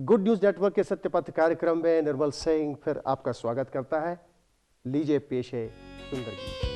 Good news network के सत्यपथ कार्यक्रम में निर्मल सिंह फिर आपका स्वागत करता है। लीजिए पेश है सुंदर गीत।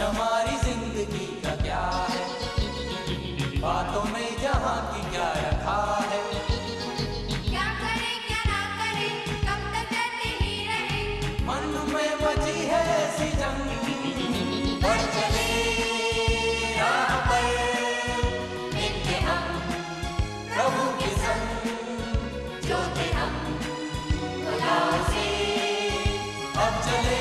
हमारी जिंदगी का क्या है, बातों में जहां की क्या रखा है। क्या करे क्या ना करे, कब तक डरते ही रहे। मन में मची है ऐसी जंग, बढ़ चले राह पर नित्य हम प्रभु के संग। जो थे हम खुदा से अब चले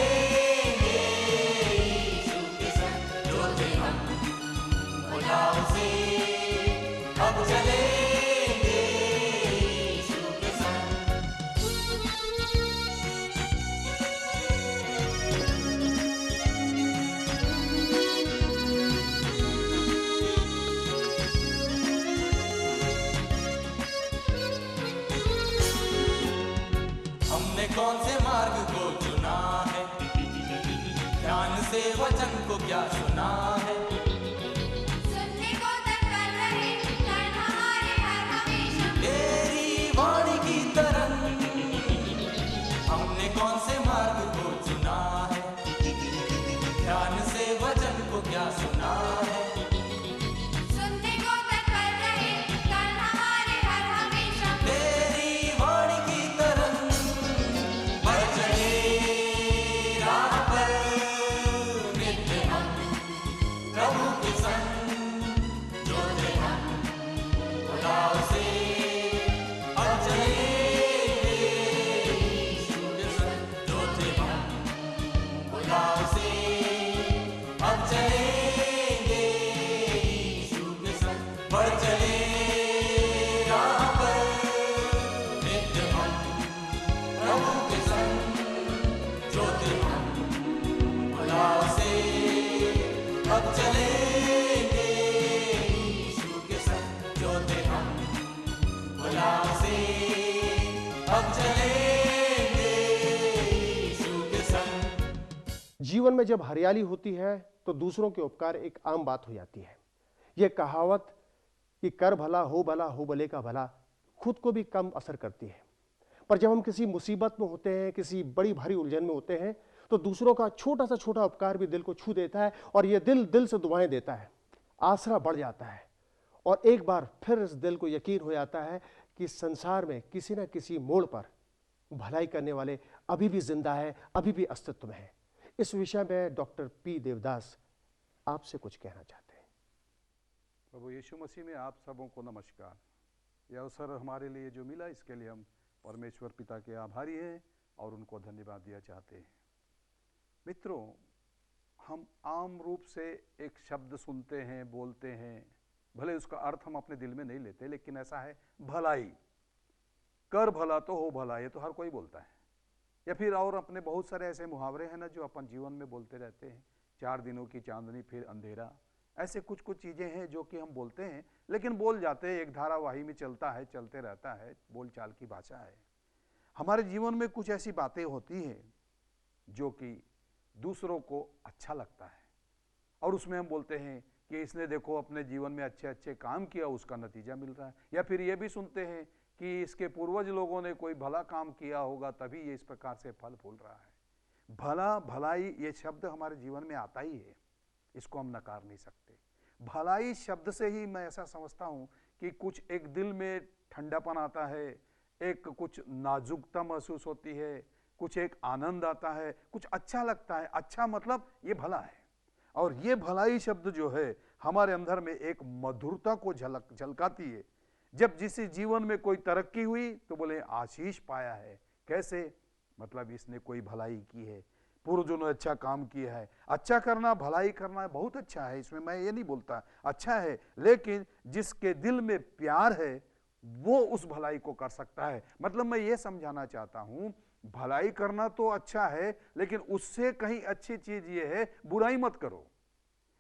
कौन से मार्ग को चुना है, ध्यान से वचन को क्या सुना है। सुनने को तत्पर रहे, कर्ण हमारे हर हमेशा। तेरी वाणी की तरंग, हमने कौन से मार्ग को चुना है, ध्यान से वचन को क्या सुना है। सुनने को तत्पर रहे, कर्ण हमारे हर हमेशा। तेरी वाणी की तरंग बढ़ चले राह पर नित्य हम प्रभु के संग। जो थे हम खुदा से अब चले यीशु के संग। जो थे हम खुदा से अब चलेंगे यीशु के संग। बढ़ चले राह पर नित्य हम प्रभु के संग। जो थे हम खुदा से अब चलेंगे यीशु के संग। जो थे हम खुदा से अब चलेंगे यीशु के संग। जीवन में जब हरियाली होती है तो दूसरों के उपकार एक आम बात हो जाती है। यह कहावत कि कर भला हो भले का भला खुद को भी कम असर करती है, पर जब हम किसी मुसीबत में होते हैं, किसी बड़ी भारी उलझन में होते हैं, तो दूसरों का छोटा सा छोटा उपकार भी दिल को छू देता है और यह दिल दिल से दुआएं देता है। आसरा बढ़ जाता है और एक बार फिर इस दिल को यकीन हो जाता है कि संसार में किसी न किसी मोड़ पर भलाई करने वाले अभी भी जिंदा है, अभी भी अस्तित्व में है। इस विषय में डॉक्टर पी देवदास आपसे कुछ कहना चाहते हैं। प्रभु यीशु मसीह में आप सबों को नमस्कार। यह अवसर हमारे लिए जो मिला इसके लिए हम परमेश्वर पिता के आभारी हैं और उनको धन्यवाद दिया चाहते हैं। मित्रों, हम आम रूप से एक शब्द सुनते हैं, बोलते हैं, भले उसका अर्थ हम अपने दिल में नहीं लेते, लेकिन ऐसा है भलाई, कर भला तो हो भला, ये तो हर कोई बोलता है। या फिर और अपने बहुत सारे ऐसे मुहावरे हैं ना जो अपन जीवन में बोलते रहते हैं, 4 दिनों की चांदनी फिर अंधेरा, ऐसे कुछ कुछ चीज़ें हैं जो कि हम बोलते हैं, लेकिन बोल जाते हैं, एक धारावाही में चलता है, चलते रहता है, बोलचाल की भाषा है। हमारे जीवन में कुछ ऐसी बातें होती हैं जो कि दूसरों को अच्छा लगता है और उसमें हम बोलते हैं कि इसने देखो अपने जीवन में अच्छे अच्छे काम किया, उसका नतीजा मिल रहा है। या फिर ये भी सुनते हैं कि इसके पूर्वज लोगों ने कोई भला काम किया होगा तभी ये इस प्रकार से फल फूल रहा है। भला भलाई ये शब्द हमारे जीवन में आता ही है, इसको हम नकार नहीं सकते। भलाई शब्द से ही मैं ऐसा समझता हूँ कि कुछ एक दिल में ठंडापन आता है, एक कुछ नाजुकता महसूस होती है, कुछ एक आनंद आता है, कुछ अच्छा लगता है। अच्छा मतलब ये भला है। और ये भलाई शब्द जो है हमारे अंदर में एक मधुरता को झलकाती है। जब जिस जीवन में कोई तरक्की हुई तो बोले आशीष पाया है। कैसे? मतलब इसने कोई भलाई की है, पूर्वजों ने अच्छा काम किया है। अच्छा करना, भलाई करना बहुत अच्छा है, इसमें मैं ये नहीं बोलता अच्छा है, लेकिन जिसके दिल में प्यार है वो उस भलाई को कर सकता है। मतलब मैं ये समझाना चाहता हूं, भलाई करना तो अच्छा है, लेकिन उससे कहीं अच्छी चीज ये है बुराई मत करो,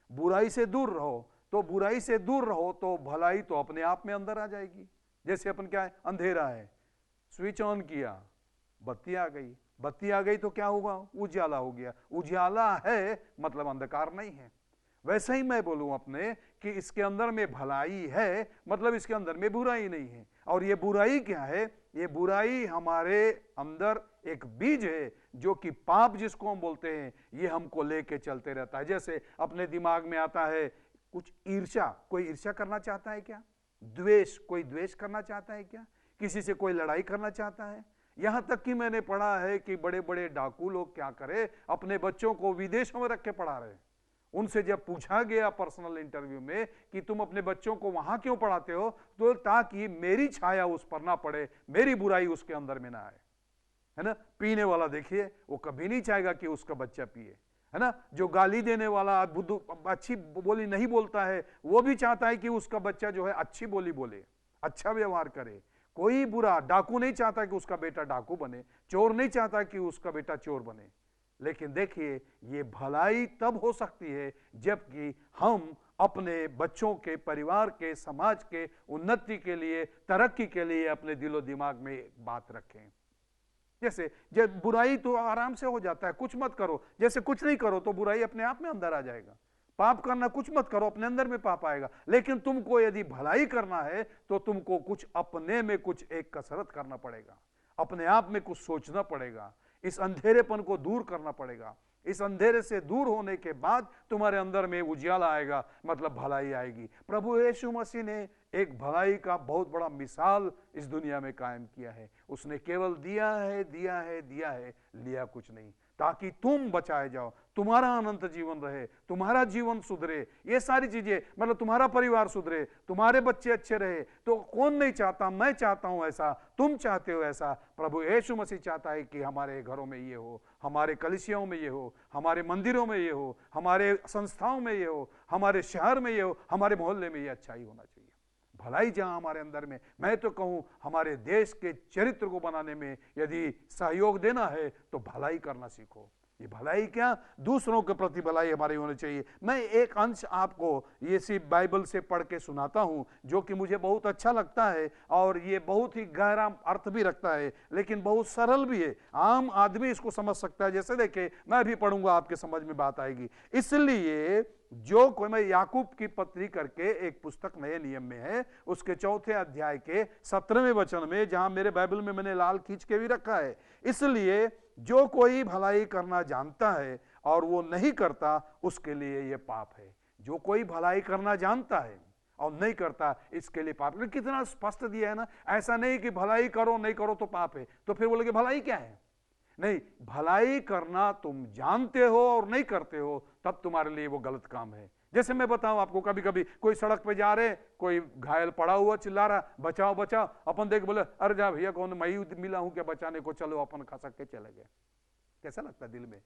बुराई से दूर रहो। तो बुराई से दूर रहो तो भलाई तो अपने आप में अंदर आ जाएगी। जैसे अपन क्या है, अंधेरा है, स्विच ऑन किया, बत्ती आ गई, बत्ती आ गई तो क्या होगा, उजाला हो गया। उजाला है मतलब अंधकार नहीं है। वैसे ही मैं बोलूं अपने कि इसके अंदर में भलाई है मतलब इसके अंदर में बुराई नहीं है। और ये बुराई क्या है? ये बुराई हमारे अंदर एक बीज है जो कि पाप जिसको हम बोलते हैं, ये हमको लेके चलते रहता है। जैसे अपने दिमाग में आता है कुछ ईर्ष्या, कोई ईर्ष्या करना चाहता है क्या? द्वेष, कोई द्वेष करना चाहता है क्या? किसी से कोई लड़ाई करना चाहता है? यहां तक कि मैंने पढ़ा है कि बड़े बड़े डाकू लोग क्या करे, अपने बच्चों को विदेशों में रख के पढ़ा रहे। उनसे जब पूछा गया पर्सनल इंटरव्यू में कि तुम अपने बच्चों को वहां क्यों पढ़ाते हो, तो ताकि मेरी छाया उस पर ना पड़े, मेरी बुराई उसके अंदर में ना आए, है ना। पीने वाला देखिए, वो कभी नहीं चाहेगा कि उसका बच्चा पिए, है ना। जो गाली देने वाला, अच्छी बोली नहीं बोलता है, वो भी चाहता है कि उसका बच्चा जो है अच्छी बोली बोले, अच्छा व्यवहार करे। कोई बुरा डाकू नहीं चाहता कि उसका बेटा डाकू बने, चोर नहीं चाहता कि उसका बेटा चोर बने। लेकिन देखिए, ये भलाई तब हो सकती है जबकि हम अपने बच्चों के, परिवार के, समाज के उन्नति के लिए, तरक्की के लिए अपने दिलो दिमाग में एक बात रखें। जैसे जब बुराई तो आराम से हो जाता है, कुछ मत करो, जैसे कुछ नहीं करो तो बुराई अपने आप में अंदर आ जाएगा। पाप करना, कुछ मत करो, अपने अंदर में पाप आएगा। लेकिन तुमको यदि भलाई करना है तो तुमको कुछ अपने में कुछ एक कसरत करना पड़ेगा, अपने आप में कुछ सोचना पड़ेगा, इस अंधेरेपन को दूर करना पड़ेगा। इस अंधेरे से दूर होने के बाद तुम्हारे अंदर में उजाला आएगा, मतलब भलाई आएगी। प्रभु यीशु मसीह ने एक भलाई का बहुत बड़ा मिसाल इस दुनिया में कायम किया है। उसने केवल दिया है, दिया है, दिया है, लिया कुछ नहीं, ताकि तुम बचाए जाओ, तुम्हारा अनंत जीवन रहे, तुम्हारा जीवन सुधरे, ये सारी चीजें, मतलब तुम्हारा परिवार सुधरे, तुम्हारे बच्चे अच्छे रहे। तो कौन नहीं चाहता? मैं चाहता हूं ऐसा, तुम चाहते हो ऐसा। प्रभु यीशु मसीह चाहता है कि हमारे घरों में ये हो, हमारे कलीसियाओं में ये हो, हमारे मंदिरों में ये हो, हमारे संस्थाओं में ये हो, हमारे शहर में ये हो, हमारे मोहल्ले में ये अच्छाई होना चाहिए। भलाई जहां हमारे अंदर में, मैं तो कहूं हमारे देश के चरित्र को बनाने में यदि सहयोग देना है तो भलाई करना सीखो। ये भलाई क्या, दूसरों के प्रति भलाई हमारी होनी चाहिए। मैं एक अंश आपको ये सिर्फ बाइबल से पढ़ के सुनाता हूं जो कि मुझे बहुत अच्छा लगता है और ये बहुत ही गहरा अर्थ भी रखता है, लेकिन बहुत सरल भी है, आम आदमी इसको समझ सकता है। जैसे देखे, मैं भी पढ़ूंगा, आपके समझ में बात आएगी। इसलिए जो कोई, मैं याकूब की पत्री करके एक पुस्तक नए नियम में है, उसके 4 अध्याय के 17वें वचन में, जहां मेरे बाइबल में मैंने लाल खींच के भी रखा है, इसलिए जो कोई भलाई करना जानता है और वो नहीं करता, उसके लिए ये पाप है। जो कोई भलाई करना जानता है और नहीं करता, इसके लिए पाप। कितना स्पष्ट दिया है ना। ऐसा नहीं कि भलाई करो, नहीं करो तो पाप है। तो फिर बोलोगे भलाई क्या है? नहीं, भलाई करना तुम जानते हो और नहीं करते हो, तब तुम्हारे लिए वो गलत काम है। जैसे मैं बताऊं आपको, कभी कभी कोई सड़क पे जा रहे, कोई घायल पड़ा हुआ चिल्ला रहा, बचाओ बचाओ, अपन देख बोले अरे जा भैया, कौन मैं मिला हूं क्या बचाने को, चलो अपन खसक के चले गए। कैसा लगता है दिल में?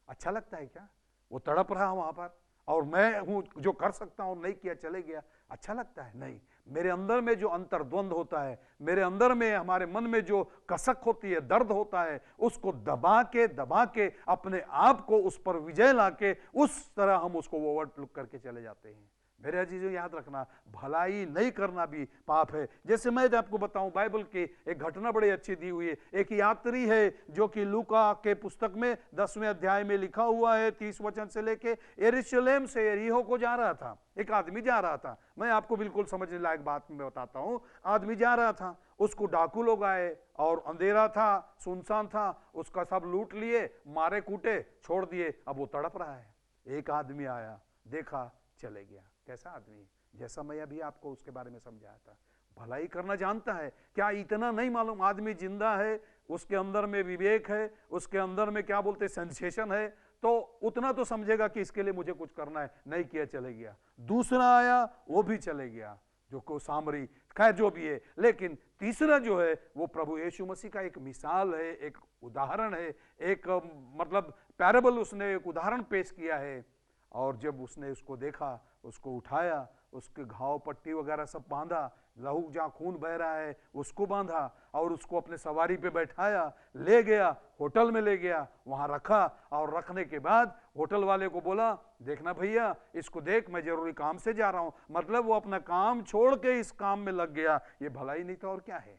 अच्छा लगता है क्या? वो तड़प रहा वहां पर और मैं हूं जो कर सकता हूं, नहीं किया, चले गया, अच्छा लगता है? नहीं। मेरे अंदर में जो अंतर्द्वंद होता है, मेरे अंदर में, हमारे मन में जो कसक होती है, दर्द होता है, उसको दबा के अपने आप को उस पर विजय लाके उस तरह हम उसको ओवरलुक करके चले जाते हैं। मेरे अजीजों, याद रखना, भलाई नहीं करना भी पाप है। जैसे मैं आपको बताऊं, बाइबल की एक घटना बड़ी अच्छी दी हुई है। एक यात्री है जो कि लूका के पुस्तक में 10वें अध्याय में लिखा हुआ है 30 वचन से लेके, यरूशलेम से यरीहो को जा रहा था। एक आदमी जा रहा था, मैं आपको बिल्कुल समझने लायक बात में बताता हूं। आदमी जा रहा था, उसको डाकू लोग आए और अंधेरा था, सुनसान था, उसका सब लूट लिए, मारे कूटे, छोड़ दिए। अब वो तड़प रहा है। एक आदमी आया, देखा, चले गया। कैसा आदमी? जैसा मैं अभी आपको उसके बारे में समझाया था, भलाई करना जानता है। क्या इतना नहीं मालूम आदमी जिंदा है, उसके अंदर में विवेक है, उसके अंदर में क्या बोलते सेंसेशन है, तो उतना तो समझेगा कि इसके लिए मुझे कुछ करना है। नहीं किया, चले गया। दूसरा आया, वो भी चले गया, जो को सामरी, खैर जो भी है। लेकिन तीसरा जो है वो प्रभु यीशु मसीह का एक मिसाल है, एक उदाहरण है, एक मतलब पैराबल, उसने एक उदाहरण पेश किया है। और जब उसने उसको देखा, उसको उठाया, उसके घाव पट्टी वगैरह सब बांधा, लहू जहाँ खून बह रहा है उसको बांधा, और उसको अपने सवारी पे बैठाया, ले गया, होटल में ले गया, वहाँ रखा। और रखने के बाद होटल वाले को बोला, देखना भैया, इसको देख, मैं जरूरी काम से जा रहा हूँ। मतलब वो अपना काम छोड़ के इस काम में लग गया। ये भलाई नहीं तो और क्या है?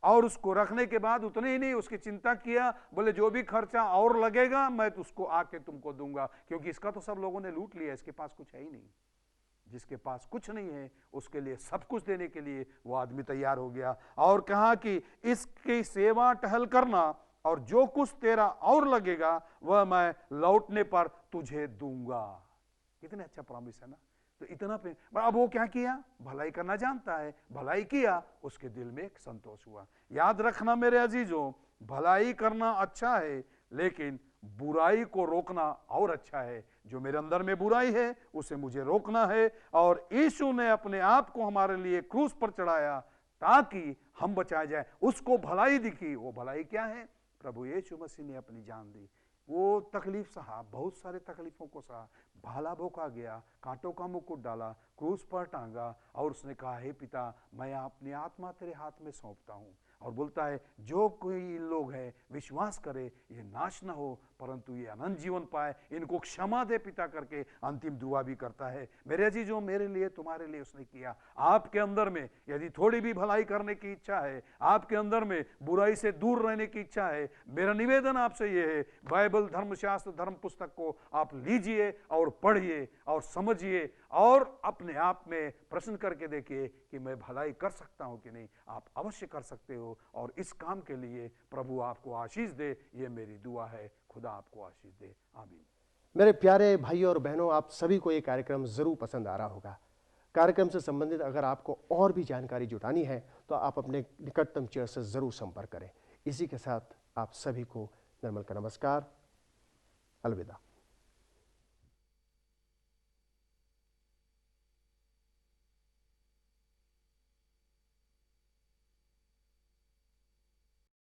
और उसको रखने के बाद उतने ही नहीं, उसकी चिंता किया, बोले जो भी खर्चा और लगेगा मैं तो उसको आके तुमको दूंगा, क्योंकि इसका तो सब लोगों ने लूट लिया, इसके पास कुछ है ही नहीं। जिसके पास कुछ नहीं है उसके लिए सब कुछ देने के लिए वो आदमी तैयार हो गया। और कहा कि इसकी सेवा टहल करना, और जो कुछ तेरा और लगेगा वह मैं लौटने पर तुझे दूंगा। कितने अच्छा प्रॉमिस है ना। तो इतना पे अब वो क्या किया? भलाई करना जानता है, भलाई किया, उसके दिल में एक संतोष हुआ। याद रखना मेरे अजीजों, भलाई करना अच्छा है, लेकिन बुराई को रोकना और अच्छा है। जो मेरे अंदर में बुराई है उसे मुझे रोकना है। और यीशु ने अपने आप को हमारे लिए क्रूस पर चढ़ाया ताकि हम बचाए जाए। उसको भलाई दिखी। वो भलाई क्या है? प्रभु यीशु मसीह ने अपनी जान दी, वो तकलीफ सहा, बहुत सारे तकलीफों को सहा, भाला भोंका गया, कांटों का मुकुट डाला, क्रूस पर टांगा, और उसने कहा, हे पिता, मैं अपनी आत्मा तेरे हाथ में सौंपता हूं। और बोलता है, जो कोई लोग है विश्वास करे, ये नाश ना हो परंतु ये अनंत जीवन पाए, इनको क्षमा दे पिता करके अंतिम दुआ भी करता है। मेरे अजीजों, मेरे लिए, तुम्हारे लिए उसने किया। आपके अंदर में यदि थोड़ी भी भलाई करने की इच्छा है, आपके अंदर में बुराई से दूर रहने की इच्छा है, मेरा निवेदन आपसे ये है, बाइबल, धर्मशास्त्र, धर्म पुस्तक को आप लीजिए और पढ़िए और समझिए, और अपने आप में प्रश्न करके देखिए कि मैं भलाई कर सकता हूं कि नहीं। आप अवश्य कर सकते हो, और इस काम के लिए प्रभु आपको आशीष दे, ये मेरी दुआ है। खुदा आपको आशीष दे। आमीन। मेरे प्यारे भाइयों और बहनों, आप सभी को ये कार्यक्रम जरूर पसंद आ रहा होगा। कार्यक्रम से संबंधित अगर आपको और भी जानकारी जुटानी है तो आप अपने निकटतम चेयर से जरूर संपर्क करें। इसी के साथ आप सभी को निर्मल का नमस्कार। अलविदा।